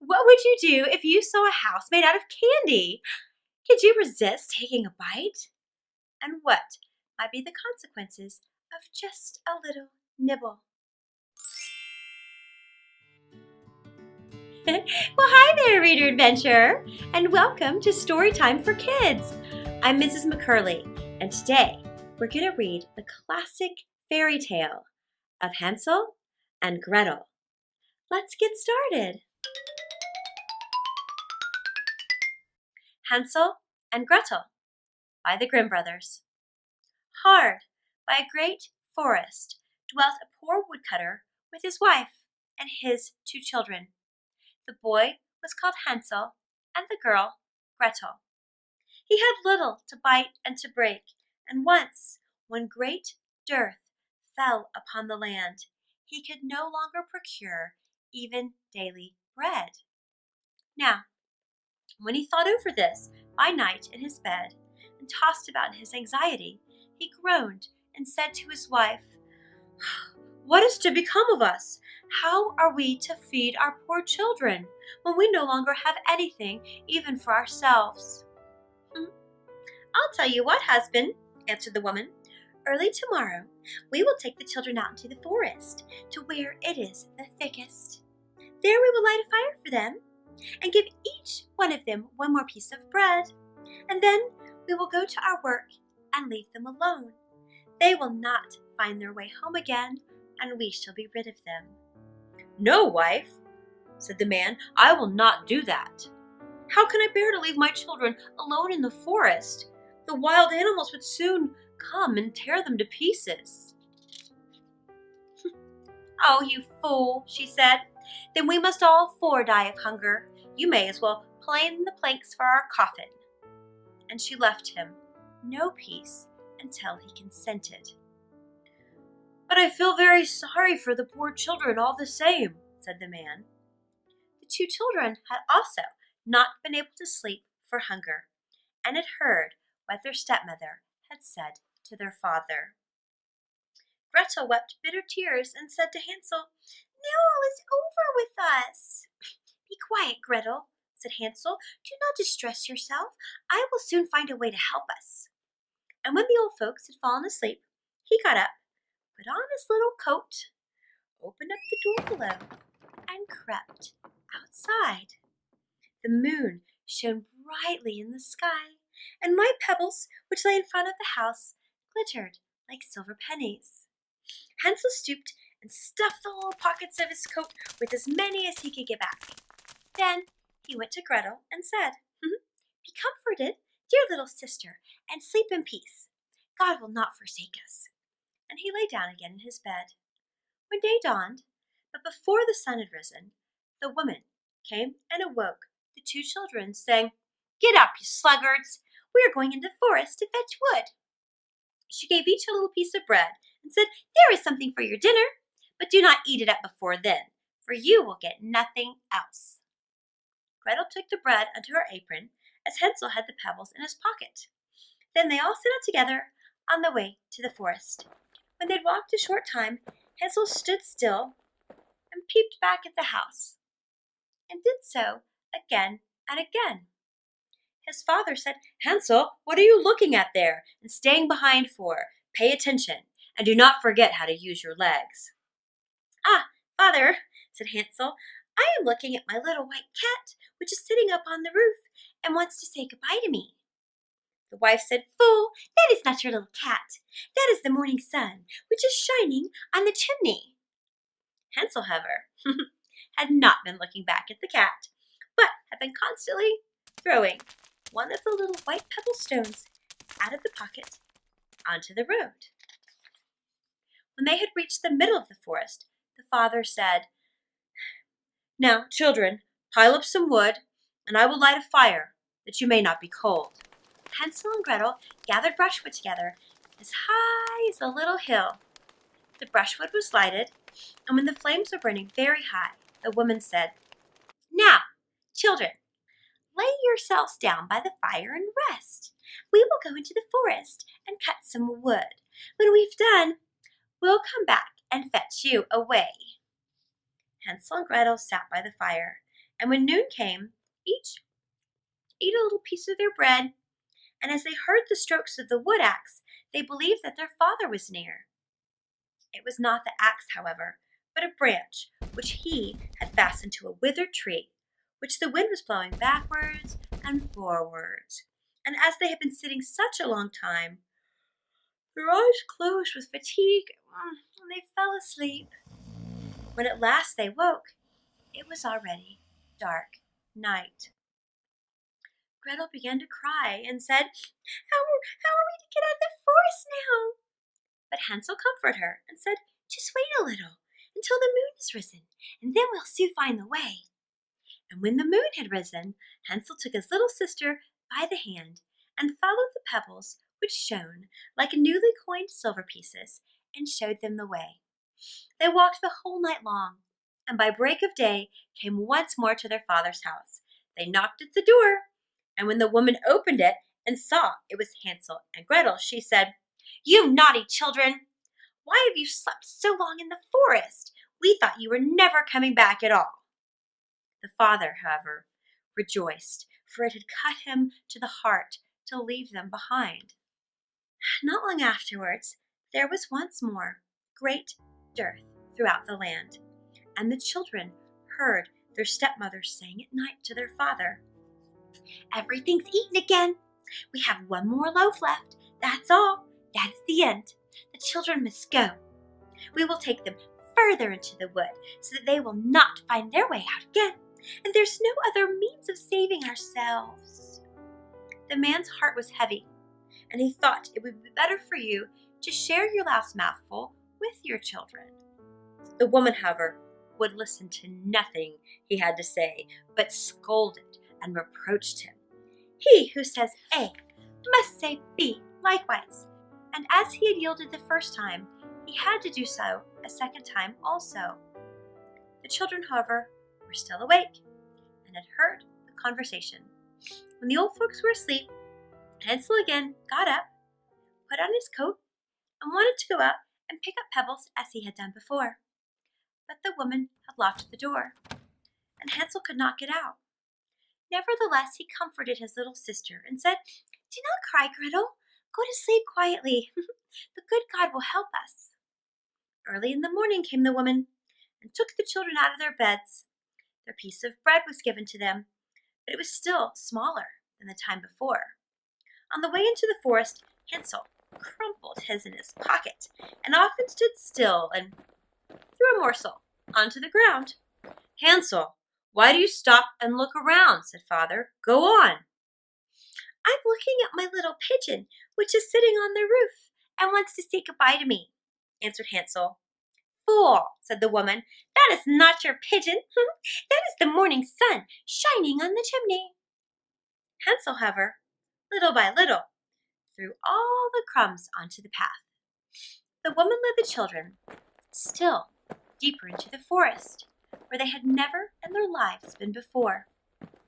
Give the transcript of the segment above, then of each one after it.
What would you do if you saw a house made out of candy? Could you resist taking a bite? And what might be the consequences of just a little nibble? Well, hi there, Reader Adventurer, and welcome to Storytime for Kids. I'm Mrs. McCurley, and today we're going to read the classic fairy tale of Hansel and Gretel. Let's get started. Hansel and Gretel by the Grimm brothers. Hard by a great forest dwelt a poor woodcutter with his wife and his 2 children. The boy was called Hansel and the girl Gretel. He had little to bite and to break, and once, when great dearth fell upon the land, he could no longer procure even daily bread. Now, when he thought over this by night in his bed and tossed about in his anxiety, he groaned and said to his wife, "What is to become of us? How are we to feed our poor children when we no longer have anything even for ourselves?" "I'll tell you what, husband," answered the woman. "Early tomorrow we will take the children out into the forest to where it is the thickest. There we will light a fire for them and give each one of them one more piece of bread, and then we will go to our work and leave them alone. They will not find their way home again, and we shall be rid of them." "No, wife," said the man, "I will not do that. How can I bear to leave my children alone in the forest? The wild animals would soon come and tear them to pieces." "Oh, you fool," she said. "Then we must all 4 die of hunger. You may as well plane the planks for our coffin." And she left him no peace until he consented. "But I feel very sorry for the poor children all the same," said the man. The 2 children had also not been able to sleep for hunger, and had heard what their stepmother had said to their father. Gretel wept bitter tears and said to Hansel, "Now all is over with us." "Be quiet, Gretel," said Hansel. "Do not distress yourself. I will soon find a way to help us." And when the old folks had fallen asleep, he got up, put on his little coat, opened up the door below, and crept outside. The moon shone brightly in the sky, and white pebbles, which lay in front of the house, glittered like silver pennies. Hansel stooped and stuffed the little pockets of his coat with as many as he could get back. Then he went to Gretel and said, "Be comforted, dear little sister, and sleep in peace. God will not forsake us." And he lay down again in his bed. When day dawned, but before the sun had risen, the woman came and awoke the 2 children, saying, "Get up, you sluggards! We are going into the forest to fetch wood." She gave each a little piece of bread and said, "There is something for your dinner, but do not eat it up before then, for you will get nothing else." Gretel took the bread under her apron, as Hansel had the pebbles in his pocket. Then they all set out together on the way to the forest. When they'd walked a short time, Hansel stood still and peeped back at the house, and did so again and again. His father said, "Hansel, what are you looking at there and staying behind for? Pay attention, and do not forget how to use your legs." "Ah, father," said Hansel, "I am looking at my little white cat, which is sitting up on the roof and wants to say goodbye to me." The wife said, "Fool, that is not your little cat. That is the morning sun, which is shining on the chimney." Hansel, however, had not been looking back at the cat, but had been constantly throwing one of the little white pebble stones out of the pocket onto the road. When they had reached the middle of the forest, the father said, "Now, children, pile up some wood, and I will light a fire, that you may not be cold." Hansel and Gretel gathered brushwood together as high as a little hill. The brushwood was lighted, and when the flames were burning very high, the woman said, "Now, children, lay yourselves down by the fire and rest. We will go into the forest and cut some wood. When we've done, we'll come back and fetch you away." Hansel and Gretel sat by the fire, And when noon came, each ate a little piece of their bread, and as they heard the strokes of the wood axe, they believed that their father was near. It was not the axe, however, but a branch which he had fastened to a withered tree, which the wind was blowing backwards and forwards. And as they had been sitting such a long time, their eyes closed with fatigue, and they fell asleep. When at last they woke, it was already dark night. Gretel began to cry and said, how are we to get out of the forest now? But Hansel comforted her and said, just wait a little until the moon has risen, and then we'll soon find the way. And when the moon had risen, Hansel took his little sister by the hand and followed the pebbles which shone like newly coined silver pieces and showed them the way. They walked the whole night long, and by break of day came once more to their father's house. They knocked at the door, and when the woman opened it and saw it was Hansel and Gretel, she said, you naughty children! Why have you slept so long in the forest? We thought you were never coming back at all. The father, however, rejoiced, for it had cut him to the heart to leave them behind. Not long afterwards, there was once more great dearth throughout the land, and the children heard their stepmother saying at night to their father, everything's eaten again. We have one more loaf left. That's all. That is the end. The children must go. We will take them further into the wood so that they will not find their way out again, and there's no other means of saving ourselves. The man's heart was heavy, and he thought it would be better for you to share your last mouthful with your children. The woman, however, would listen to nothing he had to say, but scolded and reproached him. He who says A must say B likewise, and as he had yielded the first time, he had to do so a second time also. The children, however, were still awake and had heard the conversation. When the old folks were asleep, Hansel again got up, put on his coat, and wanted to go out and pick up pebbles as he had done before. But the woman had locked the door, and Hansel could not get out. Nevertheless, he comforted his little sister and said, do not cry, Gretel. Go to sleep quietly. The good God will help us. Early in the morning came the woman and took the children out of their beds. Their piece of bread was given to them, but it was still smaller than the time before. On the way into the forest, Hansel crumpled his in his pocket and often stood still and threw a morsel onto the ground. Hansel, why do you stop and look around? Said father. Go on. I'm looking at my little pigeon, which is sitting on the roof and wants to say goodbye to me, answered Hansel. Fool, said the woman, that is not your pigeon. That is the morning sun shining on the chimney. Hansel, however, little by little, threw all the crumbs onto the path. The woman led the children still deeper into the forest, where they had never in their lives been before.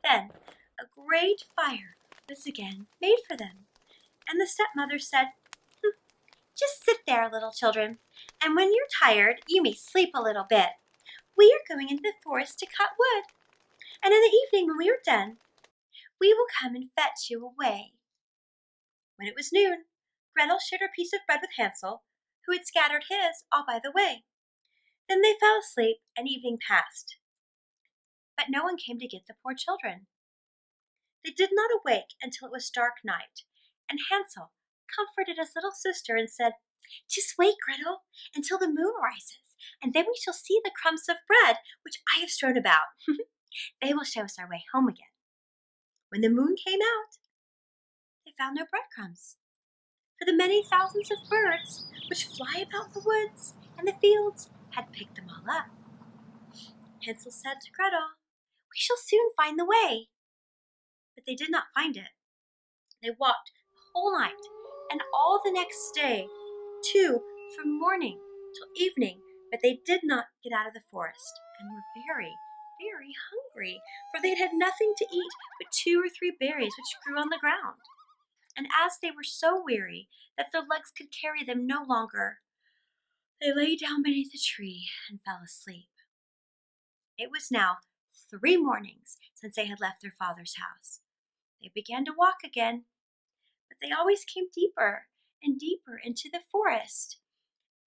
Then a great fire was again made for them, and the stepmother said, just sit there, little children, and when you're tired, you may sleep a little bit. We are going into the forest to cut wood, and in the evening when we are done, we will come and fetch you away. When it was noon, Gretel shared her piece of bread with Hansel, who had scattered his all by the way. Then they fell asleep, and evening passed. But no one came to get the poor children. They did not awake until it was dark night, and Hansel comforted his little sister and said, just wait, Gretel, until the moon rises, and then we shall see the crumbs of bread which I have strewn about. They will show us our way home again. When the moon came out, they found no breadcrumbs, for the many thousands of birds which fly about the woods and the fields had picked them all up. Hansel said to Gretel, we shall soon find the way. But they did not find it. They walked the whole night and all the next day, too, from morning till evening, but they did not get out of the forest and were very, very hungry, for they had had nothing to eat but 2 or 3 berries which grew on the ground. And as they were so weary that their legs could carry them no longer, they lay down beneath a tree and fell asleep. It was now 3 mornings since they had left their father's house. They began to walk again, but they always came deeper and deeper into the forest.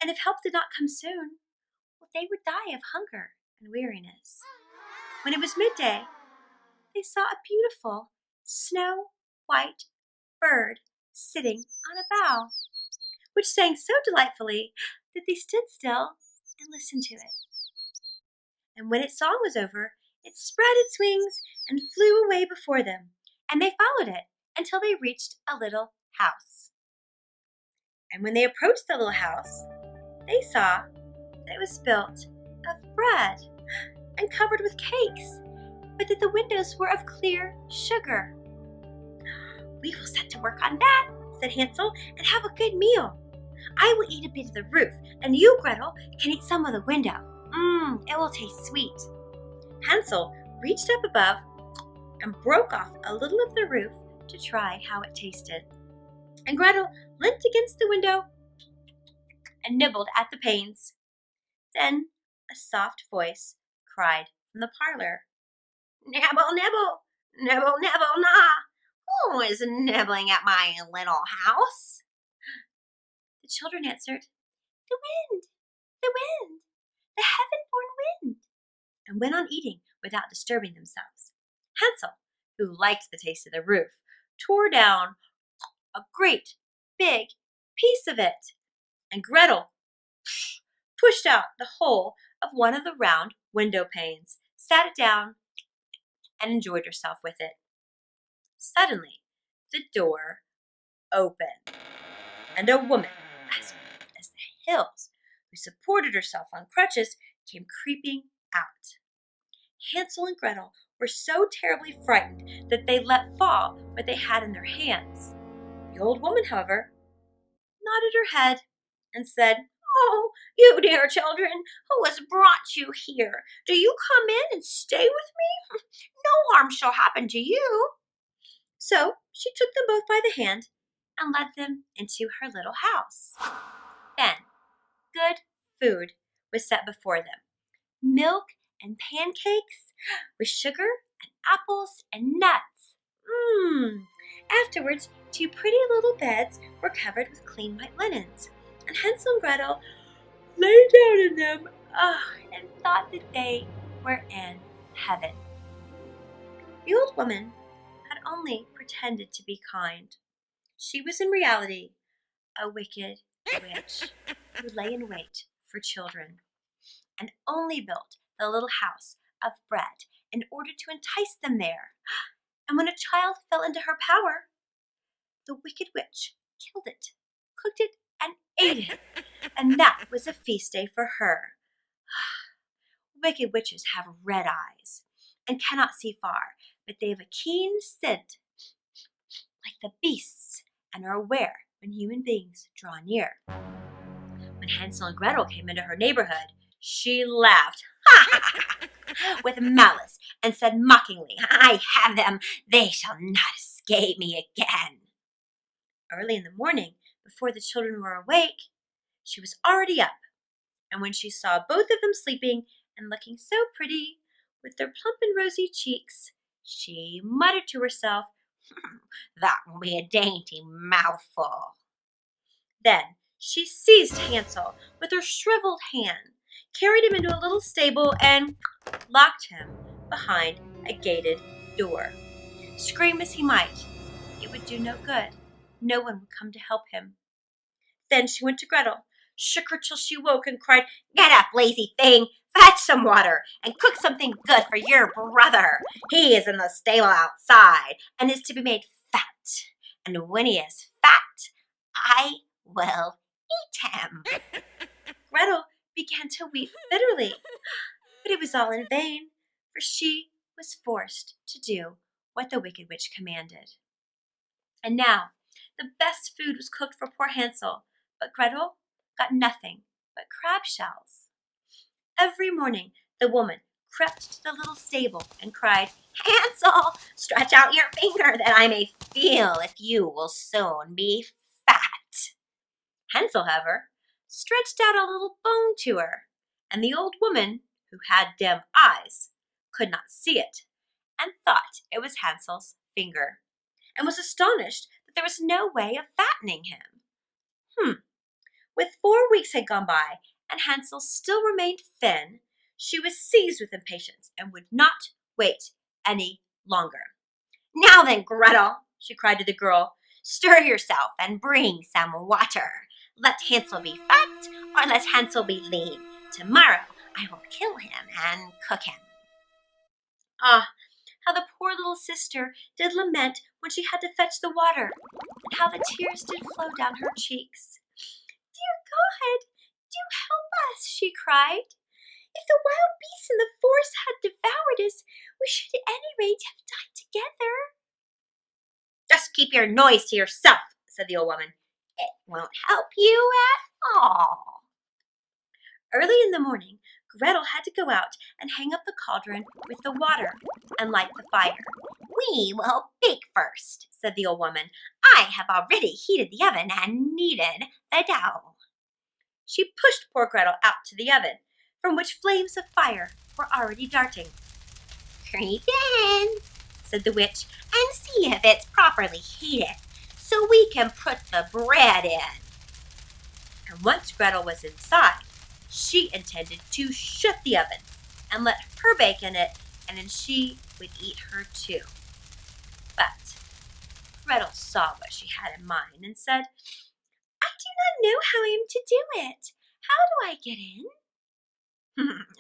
And if help did not come soon, well, they would die of hunger and weariness. When it was midday, they saw a beautiful snow-white bird sitting on a bough, which sang so delightfully that they stood still and listened to it. And when its song was over, it spread its wings and flew away before them, and they followed it until they reached a little house. And when they approached the little house, they saw that it was built of bread and covered with cakes, but that the windows were of clear sugar. "We will set to work on that," said Hansel, "and have a good meal. I will eat a bit of the roof, and you, Gretel, can eat some of the window. It will taste sweet." Hansel reached up above and broke off a little of the roof to try how it tasted. And Gretel leant against the window and nibbled at the panes. Then a soft voice cried from the parlor, "Nibble, nibble, nibble, nibble, gnaw. Who is nibbling at my little house?" The children answered, "The wind, the wind, the heaven-born wind," and went on eating without disturbing themselves. Hansel, who liked the taste of the roof, tore down a great big piece of it, and Gretel pushed out the whole of one of the round window panes, sat it down, and enjoyed herself with it. Suddenly, the door opened, and a woman, as white as the hills, who supported herself on crutches, came creeping out. Hansel and Gretel were so terribly frightened that they let fall what they had in their hands. The old woman, however, nodded her head and said, "Oh, you dear children, who has brought you here? Do you come in and stay with me? No harm shall happen to you." So she took them both by the hand and led them into her little house. Then good food was set before them. Milk and pancakes with sugar and apples and nuts. Afterwards, 2 pretty little beds were covered with clean white linens, and Hansel and Gretel lay down in them and thought that they were in heaven. The old woman had only pretended to be kind. She was in reality a wicked witch who lay in wait for children and only built the little house of bread in order to entice them there. And when a child fell into her power, the wicked witch killed it, cooked it, and ate it. And that was a feast day for her. Wicked witches have red eyes and cannot see far, but they have a keen scent like the beasts and are aware when human beings draw near. When Hansel and Gretel came into her neighborhood, she laughed with malice and said mockingly, "I have them, they shall not escape me again." Early in the morning, before the children were awake, she was already up, and when she saw both of them sleeping and looking so pretty with their plump and rosy cheeks, she muttered to herself, "That will be a dainty mouthful." Then she seized Hansel with her shriveled hand, carried him into a little stable, and locked him behind a gated door. Scream as he might, it would do no good. No one would come to help him. Then she went to Gretel, shook her till she woke, and cried, "Get up, lazy thing! Fetch some water and cook something good for your brother. He is in the stable outside and is to be made fat. And when he is fat, I will eat him." Gretel began to weep bitterly, but it was all in vain, for she was forced to do what the wicked witch commanded. And now the best food was cooked for poor Hansel, but Gretel got nothing but crab shells. Every morning the woman crept to the little stable and cried, "Hansel, stretch out your finger that I may feel if you will soon be fat." Hansel, however, stretched out a little bone to her, and the old woman, who had dim eyes, could not see it, and thought it was Hansel's finger, and was astonished that there was no way of fattening him. With 4 weeks had gone by, and Hansel still remained thin, she was seized with impatience and would not wait any longer. "Now then, Gretel," she cried to the girl, "stir yourself and bring some water. Let Hansel be fat, or let Hansel be lean. Tomorrow I will kill him and cook him." Ah, how the poor little sister did lament when she had to fetch the water, and how the tears did flow down her cheeks. "Dear God, do help us," she cried. "If the wild beasts in the forest had devoured us, we should at any rate have died together." "Just keep your noise to yourself," said the old woman. "It won't help you at all." Early in the morning, Gretel had to go out and hang up the cauldron with the water and light the fire. "We will bake first," said the old woman. "I have already heated the oven and kneaded the dough." She pushed poor Gretel out to the oven, from which flames of fire were already darting. "Creep in," said the witch, "and see if it's properly heated, so we can put the bread in." And once Gretel was inside, she intended to shut the oven and let her bake in it, and then she would eat her too. But Gretel saw what she had in mind and said, "I do not know how I am to do it. How do I get in?"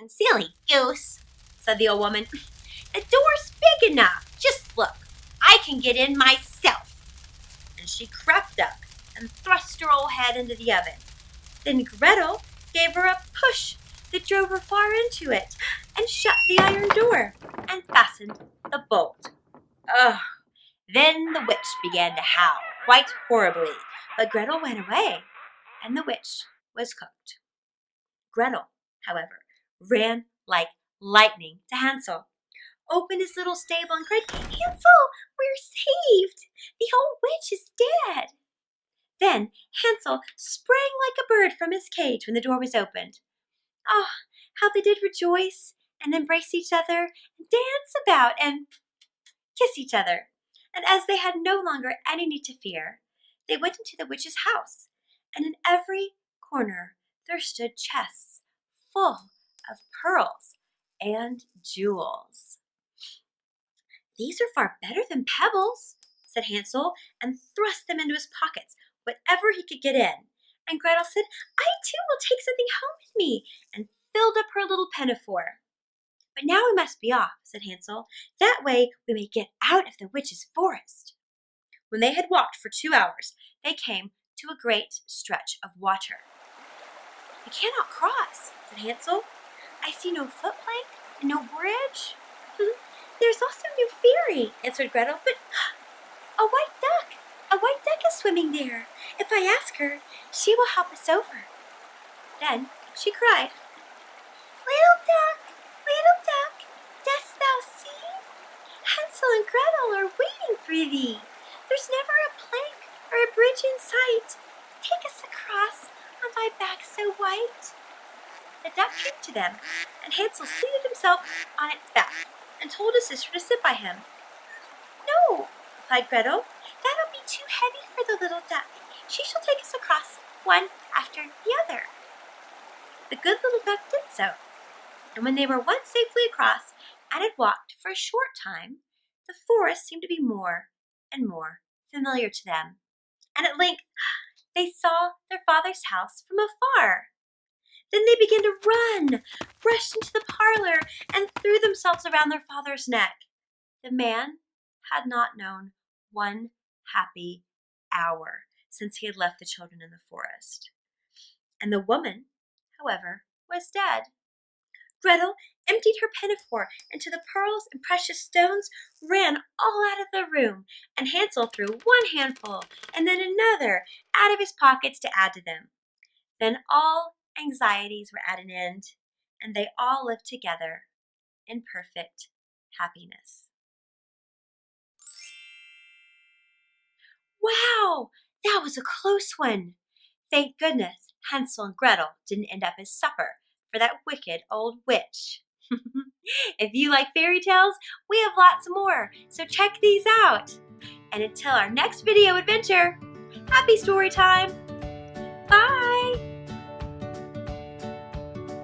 "Silly goose," said the old woman. "The door's big enough. Just look. I can get in myself." And she crept up and thrust her old head into the oven. Then Gretel gave her a push that drove her far into it, and shut the iron door, and fastened the bolt. Ugh! Then the witch began to howl quite horribly, but Gretel went away, and the witch was cooked. Gretel, however, ran like lightning to Hansel, opened his little stable, and cried, "Hansel, we're saved! The old witch is dead!" Then Hansel sprang like a bird from his cage when the door was opened. Oh, how they did rejoice and embrace each other and dance about and kiss each other. And as they had no longer any need to fear, they went into the witch's house, and in every corner there stood chests full of pearls and jewels. "These are far better than pebbles," said Hansel, and thrust them into his pockets, whatever he could get in. And Gretel said, "I too will take something home with me," and filled up her little pinafore. "But now we must be off," said Hansel. "That way we may get out of the witch's forest." When they had walked for 2 hours, they came to a great stretch of water. "We cannot cross," said Hansel. "I see no footplank and no bridge." "There's also no ferry," answered Gretel, "but a white duck is swimming there. If I ask her, she will help us over." Then she cried, little duck, dost thou see? Hansel and Gretel are waiting for thee. There's never a plank or a bridge in sight. Take us across on thy back so white." The duck came to them, and Hansel seated himself on its back and told his sister to sit by him. "No," replied Gretel, "that'll be too heavy for the little duck. She shall take us across one after the other." The good little duck did so, and when they were once safely across and had walked for a short time, the forest seemed to be more and more familiar to them, and at length they saw their father's house from afar. Then they began to run, rushed into the parlor, and threw themselves around their father's neck. The man had not known one happy hour since he had left the children in the forest. And the woman, however, was dead. Gretel emptied her pinafore into the pearls and precious stones, ran all out of the room, and Hansel threw one handful and then another out of his pockets to add to them. Then all anxieties were at an end, and they all lived together in perfect happiness. Wow, that was a close one. Thank goodness Hansel and Gretel didn't end up as supper for that wicked old witch. If you like fairy tales, we have lots more, so check these out. And until our next video adventure, happy story time! Bye!